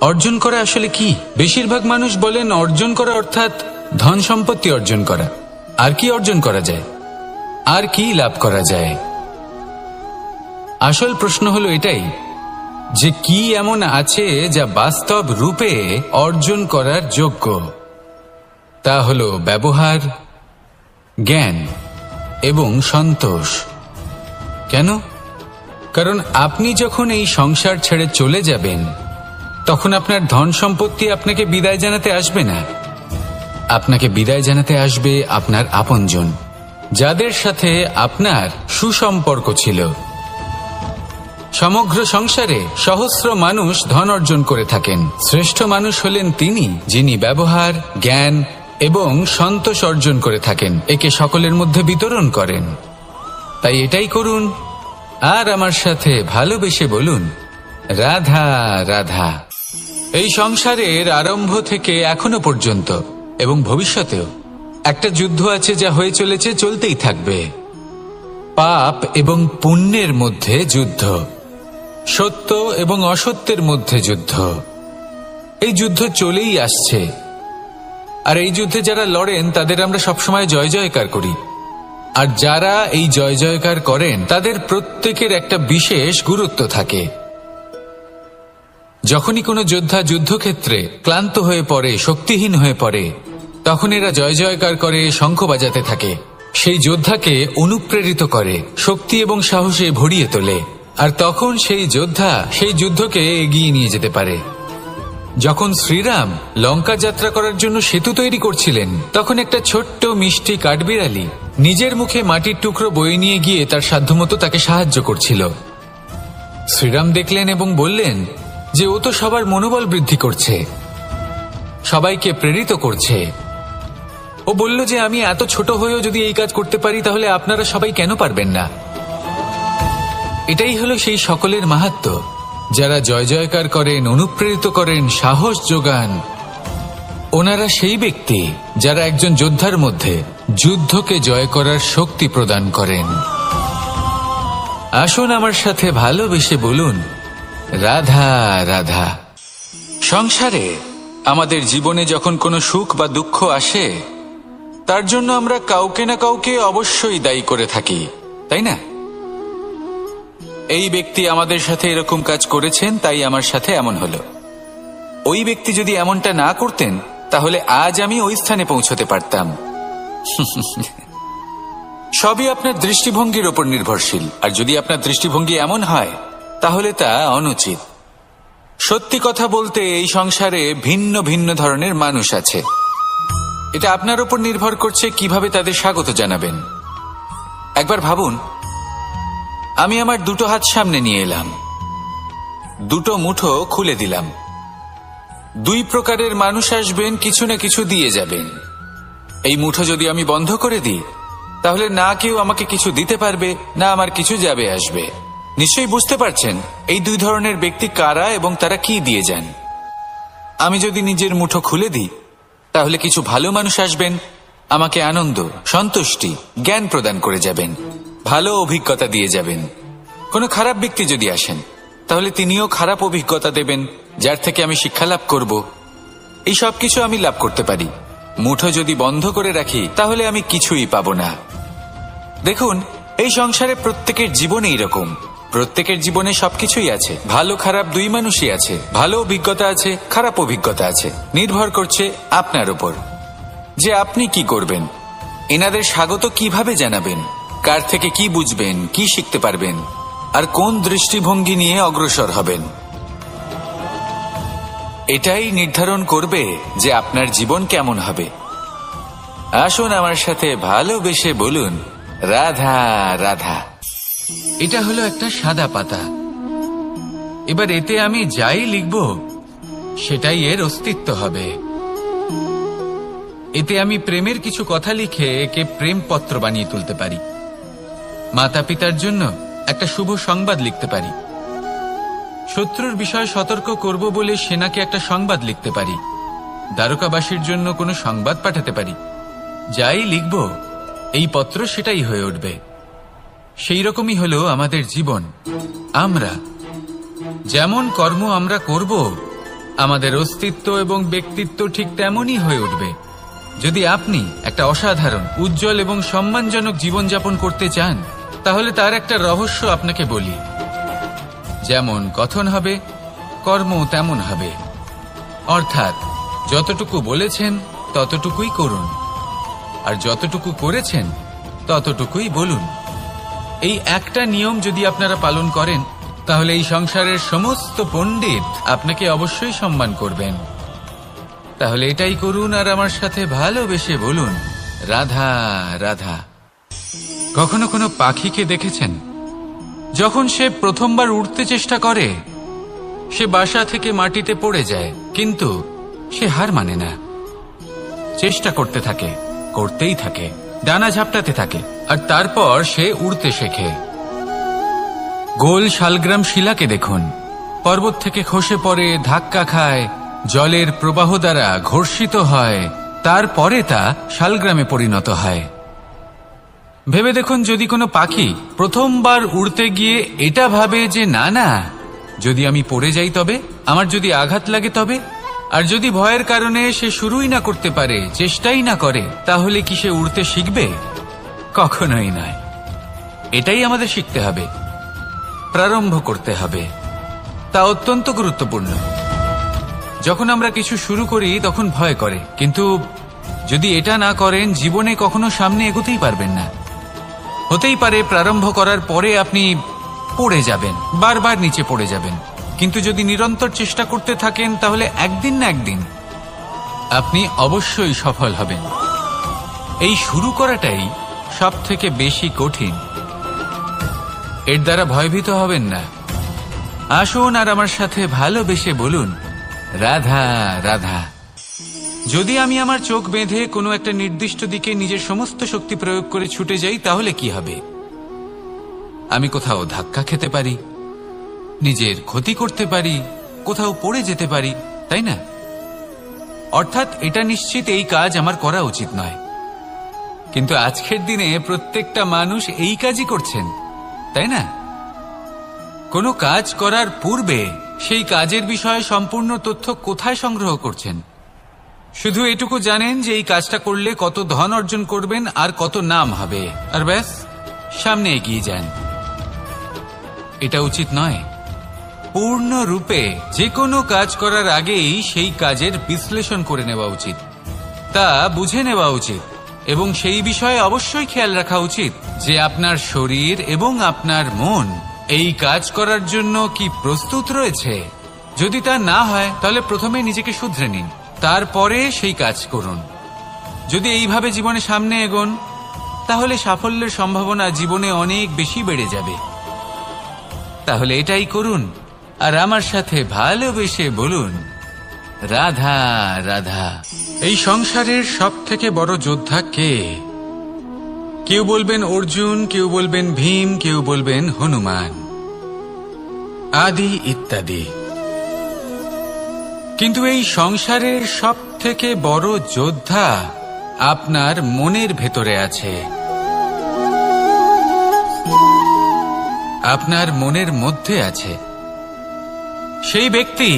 অর্জন করা আসলে কি? বেশিরভাগ মানুষ বলেন অর্জন করা অর্থাৎ ধন সম্পত্তি অর্জন করা। আর কি অর্জন করা যায়? আর কি লাভ করা যায়? আসল প্রশ্ন হলো এটাই যে কি এমন আছে যা বাস্তব রূপে অর্জন করার যোগ্য। তা হলো ব্যবহার, জ্ঞান এবং সন্তোষ। কেন? কারণ আপনি যখন এই সংসার ছেড়ে চলে যাবেন, তখন আপনার ধন সম্পত্তি আপনাকে বিদায় জানাতে আসবে না। আপনাকে বিদায় জানাতে আসবে আপনার আপনজন, যাদের সাথে আপনার সুসম্পর্ক ছিল। সমগ্র সংসারে সহস্র মানুষ ধন অর্জন করে থাকেন, শ্রেষ্ঠ মানুষ হলেন তিনি যিনি ব্যবহার, জ্ঞান এবং সন্তোষ অর্জন করে থাকেন, একে সকলের মধ্যে বিতরণ করেন। তাই এটাই করুন, আর আমার সাথে ভালোবেসে বলুন রাধা রাধা। এই সংসারের আরম্ভ থেকে এখনো পর্যন্ত এবং ভবিষ্যতেও একটা যুদ্ধ আছে যা হয়ে চলেছে, চলতেই থাকবে। পাপ এবং পুণ্যের মধ্যে যুদ্ধ, সত্য এবং অসত্যের মধ্যে যুদ্ধ। এই যুদ্ধ চলেই আসছে, আর এই যুদ্ধে যারা লড়েন তাদের আমরা সবসময় জয় জয়কার করি। আর যারা এই জয় জয়কার করেন তাদের প্রত্যেকের একটা বিশেষ গুরুত্ব থাকে। যখনই কোনো যোদ্ধা যুদ্ধক্ষেত্রে ক্লান্ত হয়ে পড়ে, শক্তিহীন হয়ে পড়ে, তখন এরা জয় জয়কার করে, শঙ্খ বাজাতে থাকে, সেই যোদ্ধাকে অনুপ্রেরিত করে, শক্তি এবং সাহসে ভরিয়ে তোলে। আর তখন সেই যোদ্ধা সেই যুদ্ধকে এগিয়ে নিয়ে যেতে পারে। যখন শ্রীরাম লঙ্কা যাত্রা করার জন্য সেতু তৈরি করছিলেন, তখন একটা ছোট্ট মিষ্টি কাঠবিড়ালি নিজের মুখে মাটির টুকরো বয়ে নিয়ে গিয়ে তার সাধ্যমতো তাকে সাহায্য করছিল। শ্রীরাম দেখলেন এবং বললেন যে ও তো সবার মনোবল বৃদ্ধি করছে, সবাইকে প্রেরিত করছে। ও বলল যে আমি এত ছোট হয়েও যদি এই কাজ করতে পারি, তাহলে আপনারা সবাই কেন পারবেন না? এটাই হলো সেই সকলের মাহাত্ম্য, যারা জয় জয়কার করেন, অনুপ্রেরিত করেন, সাহস যোগান, ওনারা সেই ব্যক্তি যারা একজন যোদ্ধার মধ্যে যুদ্ধকে জয় করার শক্তি প্রদান করেন। আসুন আমার সাথে ভালোবেসে বলুন, রাধা রাধা। সংসারে আমাদের জীবনে যখন কোনো সুখ বা দুঃখ আসে, তার জন্য আমরা কাউকে না কাউকে অবশ্যই দায়ী করে থাকি, তাই না? এই ব্যক্তি আমাদের সাথে এরকম কাজ করেছেন, তাই আমার সাথে এমন হলো। ওই ব্যক্তি যদি এমনটা না করতেন, তাহলে আজ আমি ওই স্থানে পৌঁছতে পারতাম। সবই আপনার দৃষ্টিভঙ্গির ওপর নির্ভরশীল, আর যদি আপনার দৃষ্টিভঙ্গি এমন হয়, তাহলে তা অনুচিত। সত্যি কথা বলতে, এই সংসারে ভিন্ন ভিন্ন ধরনের মানুষ আছে। এটা আপনার উপর নির্ভর করছে কিভাবে তাদের স্বাগত জানাবেন। একবার ভাবুন, আমি আমার দুটো হাত সামনে নিয়ে এলাম, দুটো মুঠো খুলে দিলাম। দুই প্রকারের মানুষ আসবেন, কিছু না কিছু দিয়ে যাবেন। এই মুঠো যদি আমি বন্ধ করে দিই, তাহলে না কেউ আমাকে কিছু দিতে পারবে, না আমার কিছু যাবে আসবে। নিশ্চয়ই বুঝতে পারছেন এই দুই ধরনের ব্যক্তি কারা এবং তারা কি দিয়ে যান। আমি যদি নিজের মুঠো খুলে দিই, তাহলে কিছু ভালো মানুষ আসবেন, আমাকে আনন্দ, সন্তুষ্টি, জ্ঞান প্রদান করে যাবেন, ভালো অভিজ্ঞতা দিয়ে যাবেন। কোনো খারাপ ব্যক্তি যদি আসেন, তাহলে তিনিও খারাপ অভিজ্ঞতা দেবেন, যার থেকে আমি শিক্ষা লাভ করব। এই সব কিছু আমি লাভ করতে পারি। মুঠো যদি বন্ধ করে রাখি, তাহলে আমি কিছুই পাবো না। দেখুন, এই সংসারে প্রত্যেকের জীবনে এইরকম। প্রত্যেকের জীবনে সবকিছুই আছে, ভালো খারাপ দুই মানুষই আছে। ভালো অভিজ্ঞতা আছে, খারাপ অভিজ্ঞতা আছে। নির্ভর করছে আপনার উপর যে আপনি কি করবেন, এনাদের স্বাগত কিভাবে জানাবেন, কার থেকে কি বুঝবেন, কি শিখতে পারবেন, আর কোন দৃষ্টিভঙ্গি নিয়ে অগ্রসর হবেন। এটাই নির্ধারণ করবে যে আপনার জীবন কেমন হবে। আসুন আমার সাথে ভালোবেসে বলুন, রাধা রাধা। এটা হলো একটা সাদা পাতা। এবার এতে আমি যাই লিখব, সেটাই এর অস্তিত্ব হবে। এতে আমি প্রেমের কিছু কথা লিখে একে প্রেমপত্র বানিয়ে তুলতে পারি। মাতা পিতার জন্য একটা শুভ সংবাদ লিখতে পারি। শত্রুর বিষয়ে সতর্ক করব বলে সেনাকে একটা সংবাদ লিখতে পারি। দ্বারকাবাসীর জন্য কোনো সংবাদ পাঠাতে পারি। যাই লিখব, এই পত্র সেটাই হয়ে উঠবে। সেই রকমই হলো আমাদের জীবন। আমরা যেমন কর্ম আমরা করব, আমাদের অস্তিত্ব এবং ব্যক্তিত্ব ঠিক তেমনই হয়ে উঠবে। যদি আপনি একটা অসাধারণ, উজ্জ্বল এবং সম্মানজনক জীবনযাপন করতে চান, তাহলে তার একটা রহস্য আপনাকে বলি। যেমন কথন হবে, কর্ম তেমন হবে। অর্থাৎ যতটুকু বলেছেন ততটুকুই করুন, আর যতটুকু করেছেন ততটুকুই বলুন। এই একটা নিয়ম যদি আপনারা পালন করেন, তাহলে এই সংসারের সমস্ত পণ্ডিত আপনাকে অবশ্যই সম্মান করবেন। তাহলে এটাই করুন, আর আমার সাথে ভালোবেসে বলুন, রাধা রাধা। কখনো কোনো পাখিকে দেখেছেন? যখন সে প্রথমবার উড়তে চেষ্টা করে, সে বাসা থেকে মাটিতে পড়ে যায়, কিন্তু সে হার মানে না। চেষ্টা করতে থাকে, করতেই থাকে, ডানা ঝাপটাতে থাকে, আর তারপর সে উড়তে শেখে। গোল শালগ্রাম শিলাকে দেখুন, পর্বত থেকে খসে পড়ে, ধাক্কা খায়, জলের প্রবাহ দ্বারা ঘর্ষিত হয়, তারপরে তা শালগ্রামে পরিণত হয়। ভেবে দেখুন, যদি কোনো পাখি প্রথমবার উড়তে গিয়ে এটা ভাবে যে না না, যদি আমি পড়ে যাই তবে, আমার যদি আঘাত লাগে তবে, আর যদি ভয়ের কারণে সে শুরুই না করতে পারে, চেষ্টাই না করে, তাহলে কি সে উড়তে শিখবে? কখনোই নয়। এটাই আমাদের শিখতে হবে, প্রারম্ভ করতে হবে। তা অত্যন্ত গুরুত্বপূর্ণ। যখন আমরা কিছু শুরু করি তখন ভয় করে, কিন্তু যদি এটা না করেন, জীবনে কখনো সামনে এগোতেই পারবেন না। হতেই পারে প্রারম্ভ করার পরে আপনি পড়ে যাবেন, বারবার নিচে পড়ে যাবেন, কিন্তু যদি নিরন্তর চেষ্টা করতে থাকেন, তাহলে একদিন না একদিন আপনি অবশ্যই সফল হবেন। এই শুরু করাটাই সব থেকে বেশি কঠিন। এর দ্বারা ভয়ভীত হবেন না। আসুন আর আমার সাথে ভালোবেসে বলুন, রাধা রাধা। যদি আমি আমার চোখ বেঁধে কোনো একটা নির্দিষ্ট দিকে নিজের সমস্ত শক্তি প্রয়োগ করে ছুটে যাই, তাহলে কি হবে? আমি কোথাও ধাক্কা খেতে পারি, নিজের ক্ষতি করতে পারি, কোথাও পড়ে যেতে পারি, তাই না? অর্থাৎ এটা নিশ্চিত এই কাজ আমার করা উচিত নয়। কিন্তু আজকের দিনে প্রত্যেকটা মানুষ এই কাজই করছেন, তাই না? কোনো কাজ করার পূর্বে সেই কাজের বিষয়ে সম্পূর্ণ তথ্য কোথায় সংগ্রহ করছেন? শুধু এটুকু জানেন যে এই কাজটা করলে কত ধন অর্জন করবেন আর কত নাম হবে, আর ব্যাস সামনে এগিয়ে যান। এটা উচিত নয়। পূর্ণরূপে যে কোনো কাজ করার আগেই সেই কাজের বিশ্লেষণ করে নেওয়া উচিত, তা বুঝে নেওয়া উচিত এবং সেই বিষয়ে অবশ্যই খেয়াল রাখা উচিত যে আপনার শরীর এবং আপনার মন এই কাজ করার জন্য কি প্রস্তুত রয়েছে। যদি তা না হয় তাহলে প্রথমে নিজেকে শুধরে নিন, তারপরে সেই কাজ করুন। যদি এইভাবে জীবনে সামনে এগোন তাহলে সাফল্যের সম্ভাবনা জীবনে অনেক বেশি বেড়ে যাবে। তাহলে এটাই করুন আর আমার সাথে ভালোবেসে বলুন, রাধা রাধা। এই সংসারের সব থেকে বড় যোদ্ধা কে? কেউ বলবেন অর্জুন, কেউ বলবেন ভীম, কেউ বলবেন হনুমান আদি ইত্যাদি। কিন্তু এই সংসারের সব থেকে বড় যোদ্ধা আপনার মনের ভেতরে আছে, আপনার মনের মধ্যে আছে। সেই ব্যক্তি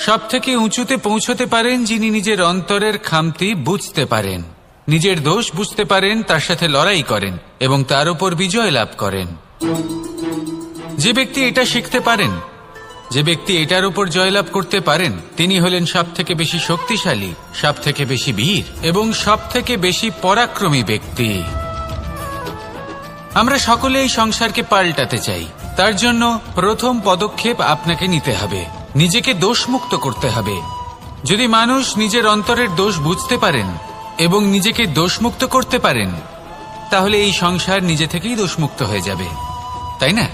সব থেকে উঁচুতে পৌঁছতে পারেন যিনি নিজের অন্তরের খামতি বুঝতে পারেন, নিজের দোষ বুঝতে পারেন, তার সাথে লড়াই করেন এবং তার উপর বিজয় লাভ করেন। যে ব্যক্তি এটা শিখতে পারেন, যে ব্যক্তি এটার উপর জয়লাভ করতে পারেন, তিনি হলেন সব থেকে বেশি শক্তিশালী, সব থেকে বেশি বীর এবং সব থেকে বেশি পরাক্রমী ব্যক্তি। আমরা সকলে এই সংসারকে পাল্টাতে চাই। তার জন্য প্রথম পদক্ষেপ আপনাকে নিতে হবে, নিজেকে দোষমুক্ত করতে হবে। যদি মানুষ নিজের অন্তরের দোষ বুঝতে পারেন এবং নিজেকে দোষমুক্ত করতে পারেন তাহলে এই সংসার নিজে থেকেই দোষমুক্ত হয়ে যাবে, তাই না?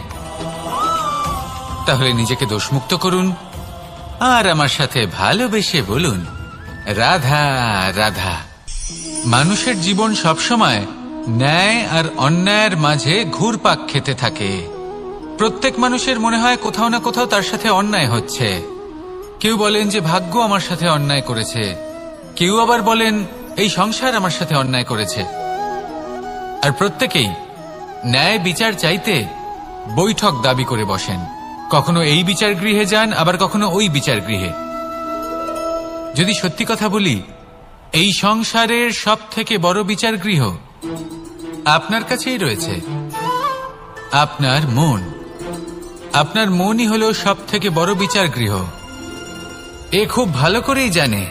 তাহলে নিজেকে দোষমুক্ত করুন আর আমার সাথে ভালোবেসে বলুন, রাধা রাধা। মানুষের জীবন সবসময় ন্যায় আর অন্যায়ের মাঝে ঘুরপাক খেতে থাকে। প্রত্যেক মানুষের মনে হয় কোথাও না কোথাও তার সাথে অন্যায় হচ্ছে। কেউ বলেন যে ভাগ্য আমার সাথে অন্যায় করেছে, কেউ আবার বলেন এই সংসার আমার সাথে অন্যায় করেছে। আর প্রত্যেকেই ন্যায় বিচার চাইতে বৈঠক দাবি করে বসেন। কখনো এই বিচার গৃহে যান, আবার কখনো ওই বিচার গৃহে। যদি সত্যি কথা বলি, এই সংসারের সব থেকে বড় বিচার গৃহ আপনার কাছেই রয়েছে, আপনার মন। আপনার মনই হলো সব থেকে বড় বিচার গৃহ। এ খুব ভালো করেই জানে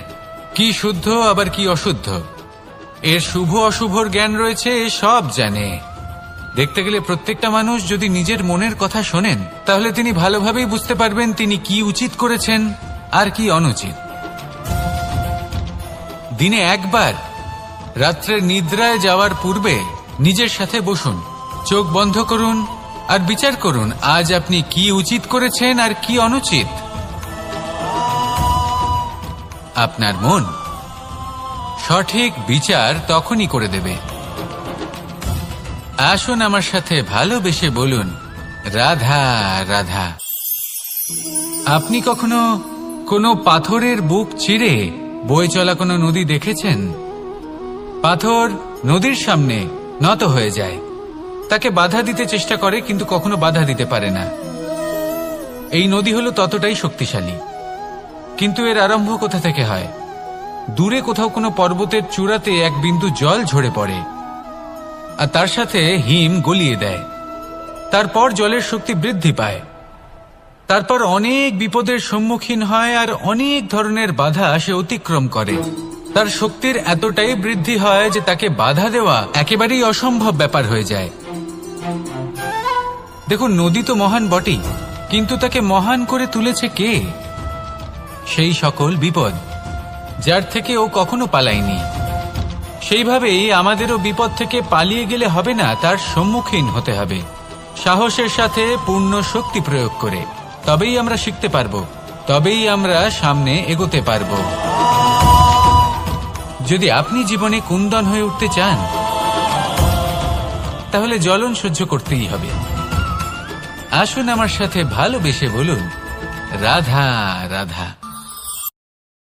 কি শুদ্ধ আবার কি অশুদ্ধ, এর শুভ অশুভর জ্ঞান রয়েছে, এ সব জানে। দেখতে গেলে প্রত্যেকটা মানুষ যদি নিজের মনের কথা শোনেন তাহলে তিনি ভালোভাবেই বুঝতে পারবেন তিনি কি উচিত করেছেন আর কি অনুচিত। দিনে একবার রাত্রে নিদ্রায় যাওয়ার পূর্বে নিজের সাথে বসুন, চোখ বন্ধ করুন আর বিচার করুন আজ আপনি কি উচিত করেছেন আর কি অনুচিত। আপনার মন সঠিক বিচার তখনই করে দেবে। আসুন আমার সাথে ভালোবেসে বলুন, রাধা রাধা। আপনি কখনো কোনো পাথরের বুক চিরে বয়ে চলা কোনো নদী দেখেছেন? পাথর নদীর সামনে নত হয়ে যায়, তাকে বাধা দিতে চেষ্টা করে কিন্তু কখনো বাধা দিতে পারে না। এই নদী হলো ততটাই শক্তিশালী, কিন্তু এর আরম্ভ কোথা থেকে হয়? দূরে কোথাও কোনো পর্বতের চূড়াতে এক বিন্দু জল ঝরে পড়ে আর তার সাথে হিম গলিয়ে দেয়। তারপর জলের শক্তি বৃদ্ধি পায়, তারপর অনেক বিপদের সম্মুখীন হয় আর অনেক ধরনের বাধা সে অতিক্রম করে। তার শক্তির এতটাই বৃদ্ধি হয় যে তাকে বাধা দেওয়া একেবারেই অসম্ভব ব্যাপার হয়ে যায়। দেখুন, নদী তো মহান বটেই, কিন্তু তাকে মহান করে তুলেছে কে? সেই সকল বিপদ যার থেকে ও কখনো পালায়নি। সেইভাবেই আমাদেরও বিপদ থেকে পালিয়ে গেলে হবে না, তার সম্মুখীন হতে হবে সাহসের সাথে, পূর্ণ শক্তি প্রয়োগ করে। তবেই আমরা শিখতে পারবো, তবেই আমরা সামনে এগোতে পারবো। যদি আপনি জীবনে কুন্দন হয়ে উঠতে চান তাহলে জ্বলন সহ্য করতেই হবে। আসুন আমার সাথে ভালোবেসে বলুন, রাধা রাধা।